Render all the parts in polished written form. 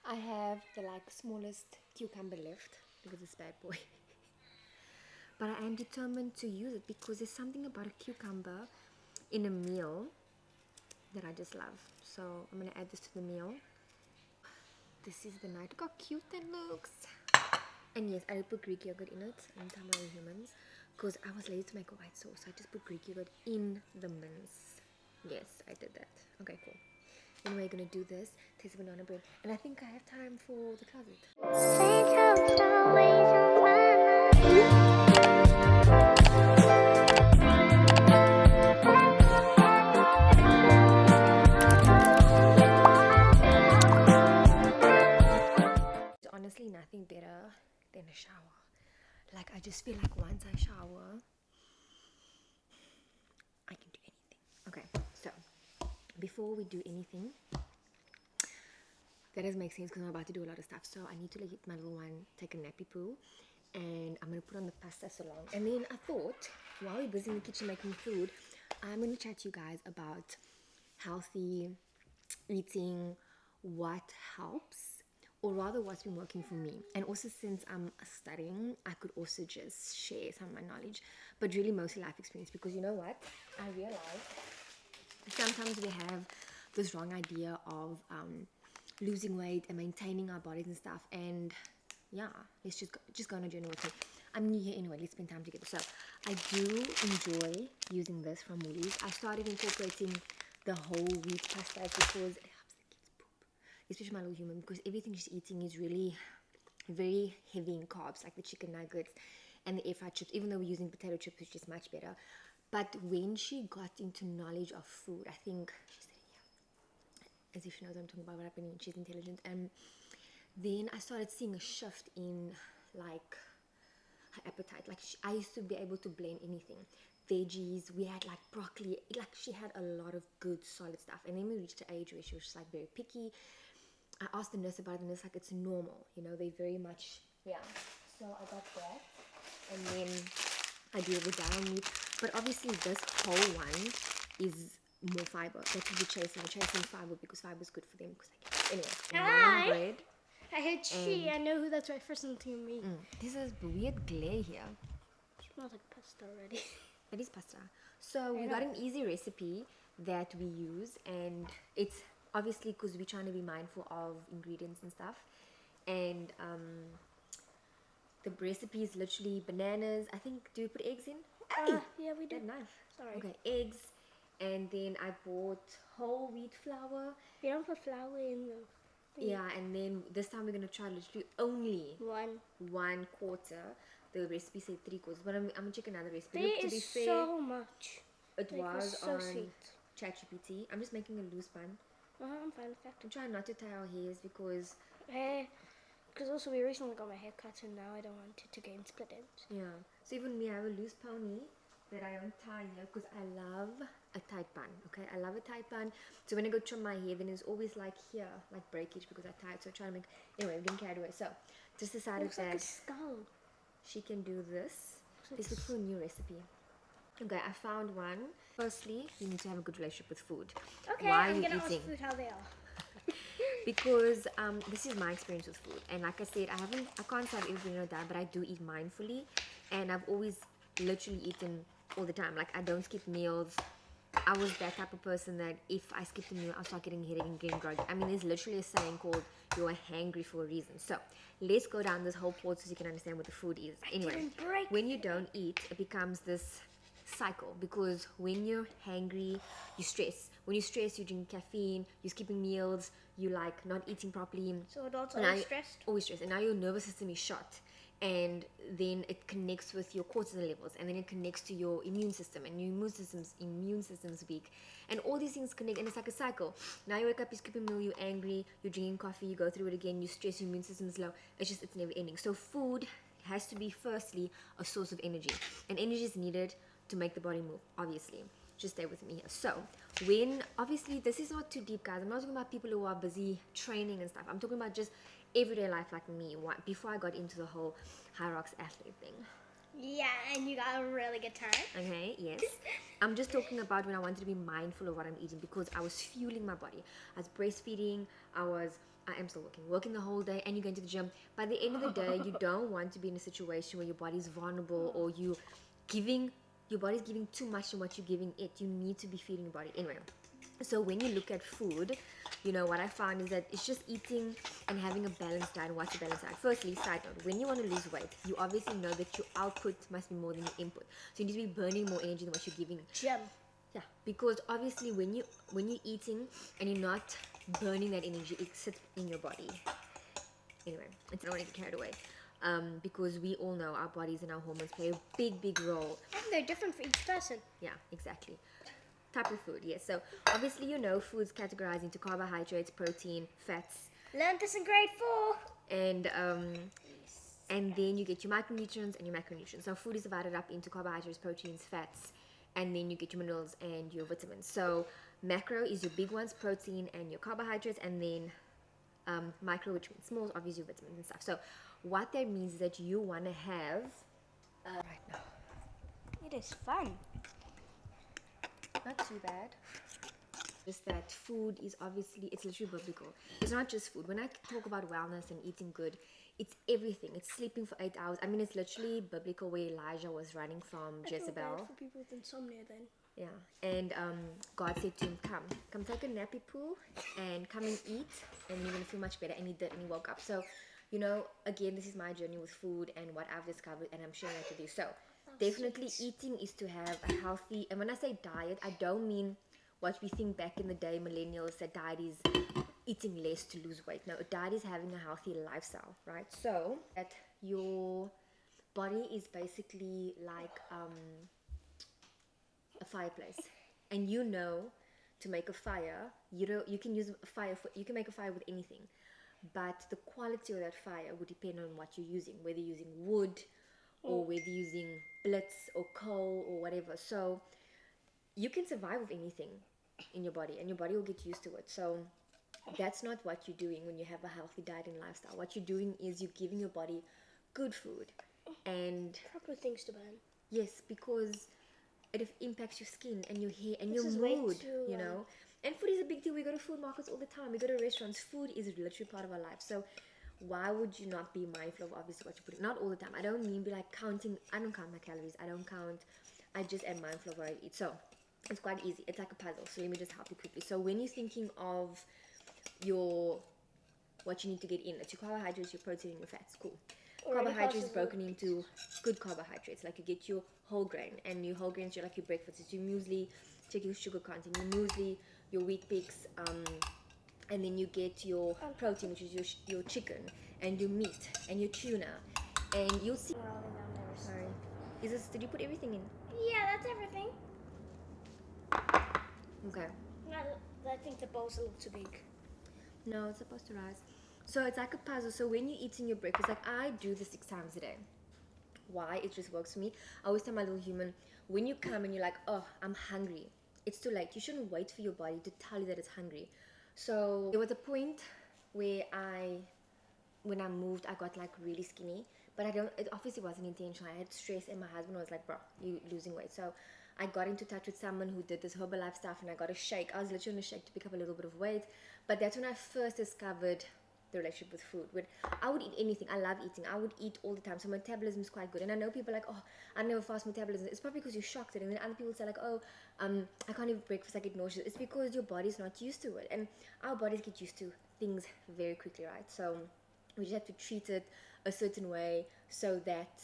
I have the smallest cucumber left. Look at this bad boy. But I am determined to use it because there's something about a cucumber in a meal that I just love. So I'm gonna add this to the meal. This is the night. Look how cute that looks. And yes, I put Greek yogurt in it in Tamil humans because I was lazy to make a white sauce. So I just put Greek yogurt in the mince. Yes, I did that. Okay, cool. Anyway, we're gonna do this. Taste of banana bread. And I think I have time for the closet. There's honestly nothing better than a shower. Like, I just feel like once I shower, I can do anything. Okay, so before we do anything, that doesn't make sense because I'm about to do a lot of stuff. So I need to let my little one take a nappy poo, and I'm gonna put on the pasta salon. And then I thought, while we're busy in the kitchen making food, I'm gonna chat to you guys about healthy eating, what helps, or rather what's been working for me. And also, since I'm studying, I could also just share some of my knowledge, but really mostly life experience, because you know what, I realized sometimes we have this wrong idea of losing weight and maintaining our bodies and stuff. And yeah, let's just go on a journey with me. I'm new here anyway, let's spend time together. So I do enjoy using this from Woolies. I started incorporating the whole wheat pasta because it helps the kids poop, especially my little human, because everything she's eating is really very heavy in carbs, like the chicken nuggets and the air fried chips, even though we're using potato chips, which is much better. But when she got into knowledge of food, I think she's as if she knows what I'm talking about, what happened when she's intelligent. And then I started seeing a shift in like her appetite. Like I used to be able to blend anything, veggies. We had like broccoli. Like she had a lot of good solid stuff. And then we reached the age where she was just like very picky. I asked the nurse about it, and it's like it's normal. You know, they very much So I got that, and then I deal with that meat. But obviously, this whole one is more fiber. That's what we're chasing. We're chasing fiber because fiber is good for them. Because anyway, Hi. bread. I heard she. I know who that's right for something to me. This is weird glare here. It smells like pasta already. It is pasta. So we got an easy recipe that we use, and it's obviously because we're trying to be mindful of ingredients and stuff. And the recipe is literally bananas. I think, do we put eggs in? Yeah, we do. That knife. Sorry. Okay, eggs. And then I bought whole wheat flour. You don't put flour in the thing. Yeah, and then this time we're going to try literally only one quarter. The recipe said 3 quarters, but I'm going to check another recipe. There Look, to is be fair, so much. it was so on sweet. ChatGPT. I'm just making a loose bun. I'm fine with that. I'm trying not to tie our hairs because Because also we recently got my hair cut, and now I don't want it to get split ends. yeah. So even me, I have a loose pony that I don't tie here because I love a tight bun. Okay, I love a tight bun. So when I go trim my hair, then it's always like here, like breakage because I tie it. So I try to make anyway. We're getting carried away. So just decided Looks like a that skull. she can do this. Let's look for a new recipe. Okay, I found one. Firstly, you need to have a good relationship with food. Okay, Why are I'm you gonna eating? ask food how they are. Because this is my experience with food, and like I said, I can't say I've ever been on a diet, but I do eat mindfully, and I've always literally eaten all the time. Like I don't skip meals. I was that type of person that if I skipped a meal, I'll start getting headache and getting groggy. I mean, there's literally a saying called "you are hangry for a reason." So let's go down this whole port so you can understand what the food is. Anyway, when you don't eat, it becomes this cycle, because when you're hangry, you stress. When you stress, you drink caffeine, you're skipping meals, you like not eating properly. So adults And always stressed? Always stressed. And now your nervous system is shot. And then it connects with your cortisol levels, and then it connects to your immune system, and your immune system's weak. And all these things connect, and it's like a cycle. Now you wake up, you skip a meal, you're angry, you're drinking coffee, you go through it again, you stress, your immune system's low. It's never ending. So food has to be firstly a source of energy. And energy is needed to make the body move, obviously. Just stay with me here. So when, obviously this is not too deep, guys. I'm not talking about people who are busy training and stuff. I'm talking about just everyday life like me, before I got into the whole High Rocks athlete thing. Yeah, and you got a really good time. Okay, yes. I'm just talking about when I wanted to be mindful of what I'm eating, because I was fueling my body. I was breastfeeding, I was I am still working the whole day, and you're going to the gym. By the end of the day, you don't want to be in a situation where your body's vulnerable or your body's giving too much than what you're giving it. You need to be feeding your body. Anyway, so when you look at food, what I found is that it's just eating and having a balanced diet. What's a balanced diet? Firstly, side note, when you want to lose weight, you obviously know that your output must be more than your input. So you need to be burning more energy than what you're giving. Gym. Yeah, because obviously when you're eating and you're not burning that energy, it sits in your body. Anyway, I don't want to get carried away. Because we all know our bodies and our hormones play a big role. And they're different for each person. Yeah, exactly. Type of food, yes. So obviously food's categorized into carbohydrates, protein, fats. Learned this in grade 4. And then you get your micronutrients and your macronutrients. So food is divided up into carbohydrates, proteins, fats, and then you get your minerals and your vitamins. So macro is your big ones, protein and your carbohydrates, and then micro, which means small, obviously your vitamins and stuff. So what that means is that you want to have right now. It is fun. Not too bad. Just that food is obviously, it's literally biblical. It's not just food. When I talk about wellness and eating good, it's everything. It's sleeping for 8 hours. I mean, it's literally biblical where Elijah was running from Jezebel. Bad for people with insomnia then. Yeah, and God said to him, come take a nappy poo and come and eat, and you're going to feel much better. And he did, and he woke up. So, again, this is my journey with food and what I've discovered, and I'm sharing it with you. So, definitely eating is to have a healthy, and when I say diet, I don't mean what we think back in the day, millennials, that diet is eating less to lose weight. No, a diet is having a healthy lifestyle, right? So that your body is basically like a fireplace, and to make a fire, you can use a fire you can make a fire with anything, but the quality of that fire would depend on what you're using, whether you're using wood or whether you're using blitz or coal or whatever. So you can survive with anything in your body, and your body will get used to it. So that's not what you're doing when you have a healthy diet and lifestyle. What you're doing is you're giving your body good food and proper things to burn. Yes, because it impacts your skin and your hair and your mood, And food is a big deal. We go to food markets all the time. We go to restaurants. Food is literally part of our life. So why would you not be mindful of obviously what you're putting? Not all the time. I don't mean be like counting. I don't count my calories. I just am mindful of what I eat. So it's quite easy. It's like a puzzle. So let me just help you quickly. So when you're thinking of what you need to get in, it's your carbohydrates, your protein, and your fats. Cool. Carbohydrates broken into good carbohydrates. Like you get your whole grain, and your whole grains are like your breakfast. It's your muesli, check your sugar content, your muesli, your wheat picks, and then you get your protein, which is your chicken, and your meat, and your tuna, and you'll see. Sorry. Did you put everything in? Yeah, that's everything. Okay. No, I think the bowl's a little too big. No, it's supposed to rise. So it's like a puzzle. So when you're eating your breakfast, like I do this 6 times a day. Why? It just works for me. I always tell my little human, when you come and you're like, oh, I'm hungry, it's too late. You shouldn't wait for your body to tell you that it's hungry. So there was a point where when I moved, I got like really skinny, but it obviously wasn't intentional. I had stress, and my husband was like, bro, you're losing weight. So I got into touch with someone who did this Herbalife stuff, and I got a shake. I was literally on a shake to pick up a little bit of weight, but that's when I first discovered the relationship with food. I would eat anything. I love eating. I would eat all the time. So metabolism is quite good. And I know people are like, oh, I never fast metabolism. It's probably because you're shocked at it. And then other people say like, oh, I can't eat breakfast, I get nauseous. It's because your body's not used to it. And our bodies get used to things very quickly, right? So we just have to treat it a certain way so that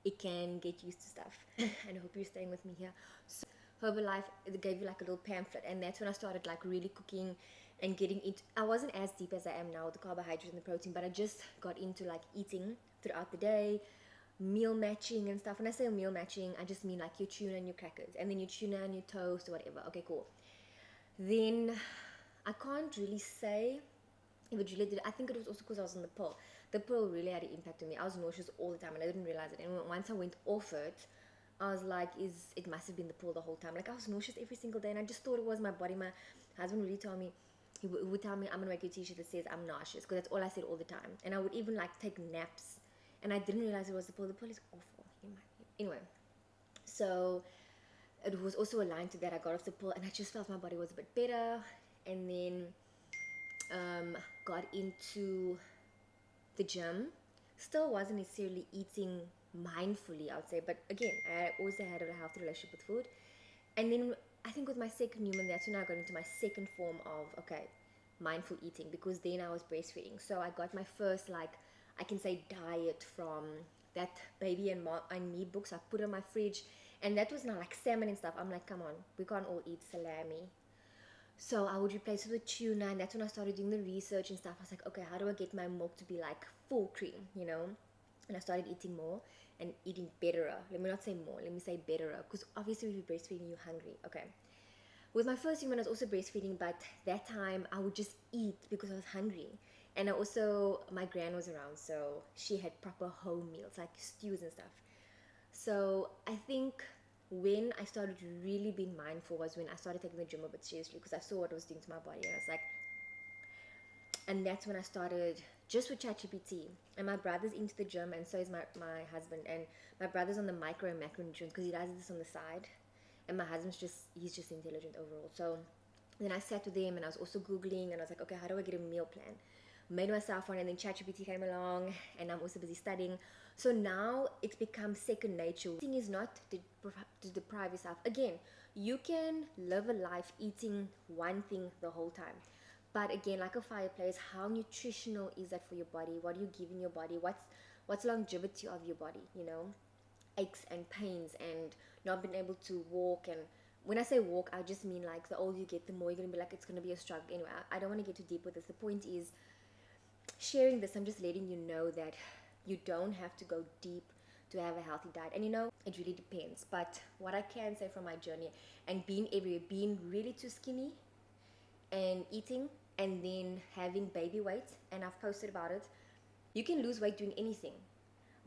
it can get used to stuff. And I hope you're staying with me here. So Herbalife, it gave you like a little pamphlet, and that's when I started like really cooking and getting into. I wasn't as deep as I am now with the carbohydrates and the protein, but I just got into like eating throughout the day, meal matching and stuff. When I say meal matching, I just mean like your tuna and your crackers, and then your tuna and your toast or whatever. Okay, cool. Then I can't really say if it really did. I think it was also because I was on the pill. The pill really had an impact on me. I was nauseous all the time, and I didn't realize it. And once I went off it, I was like, it must have been the pill the whole time. Like I was nauseous every single day, and I just thought it was my body. My husband really told me, he would tell me, I'm gonna make you a t-shirt that says I'm nauseous, because that's all I said all the time. And I would even like take naps, and I didn't realize it was the pill. The pill is awful. Anyway, so it was also aligned to that. I got off the pill, and I just felt my body was a bit better. And then got into the gym, still wasn't necessarily eating mindfully, I would say. But again, I also had a healthy relationship with food. And then I think with my second human, that's when I got into my second form of, okay, mindful eating, because then I was breastfeeding. So I got my first, like, I can say diet from that Baby and Me books I put on my fridge. And that was now like salmon and stuff. I'm like, come on, we can't all eat salami. So I would replace it with tuna, and that's when I started doing the research and stuff. I was like, okay, how do I get my milk to be like full cream, you know? And I started eating more and eating betterer. Let me not say more, let me say betterer, because obviously if you're breastfeeding, you're hungry. Okay. With my first human, I was also breastfeeding, but that time I would just eat because I was hungry. And I also, my gran was around, so she had proper home meals, like stews and stuff. So I think when I started really being mindful was when I started taking the gym a bit seriously, because I saw what it was doing to my body, and I was like, and that's when I started just with ChatGPT. And my brother's into the gym, and so is my husband. And my brother's on the micro and macro nutrients because he does this on the side. And my husband's he's just intelligent overall. So then I sat with him and I was also Googling, and I was like, okay, how do I get a meal plan? Made myself one, and then ChatGPT came along, and I'm also busy studying. So now it's become second nature. Eating is not to deprive yourself. Again, you can live a life eating one thing the whole time. But again, like a fireplace, how nutritional is that for your body? What are you giving your body? What's longevity of your body, you know? Aches and pains and not being able to walk. And when I say walk, I just mean like the older you get, the more you're going to be like, it's going to be a struggle. Anyway, I don't want to get too deep with this. The point is, sharing this, I'm just letting you know that you don't have to go deep to have a healthy diet. And you know, it really depends. But what I can say from my journey and being everywhere, being really too skinny and eating and then having baby weight, and I've posted about it, you can lose weight doing anything,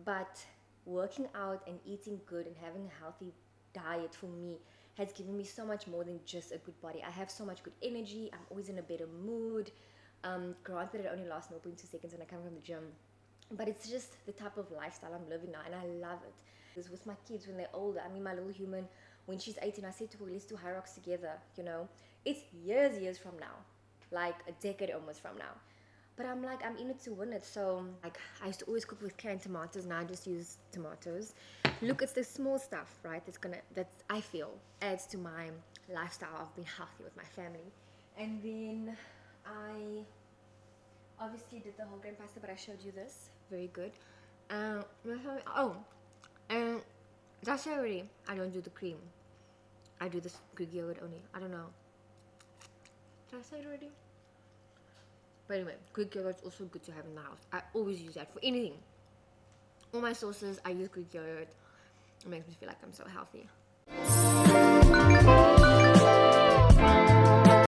but working out and eating good and having a healthy diet for me has given me so much more than just a good body. I have so much good energy. I'm always in a better mood. Granted, it only lasts 0.2 seconds when I come from the gym, but it's just the type of lifestyle I'm living now, and I love it. This with my kids when they're older. I mean, my little human, when she's 18, I said to her, let's do high rocks together. You know, it's years from now, like a decade almost from now. But I'm like, I'm in it to win it. So like, I used to always cook with canned tomatoes. Now I just use tomatoes. Look, it's the small stuff, right? That I feel adds to my lifestyle of being healthy with my family. And then I obviously did the whole grain pasta, but I showed you this. Very good. Oh, and that's already. I don't do the cream. I do this Greek yogurt only. I don't know. Did I say it already? But anyway, Greek yogurt is also good to have in the house. I always use that for anything. All my sauces, I use Greek yogurt. It makes me feel like I'm so healthy.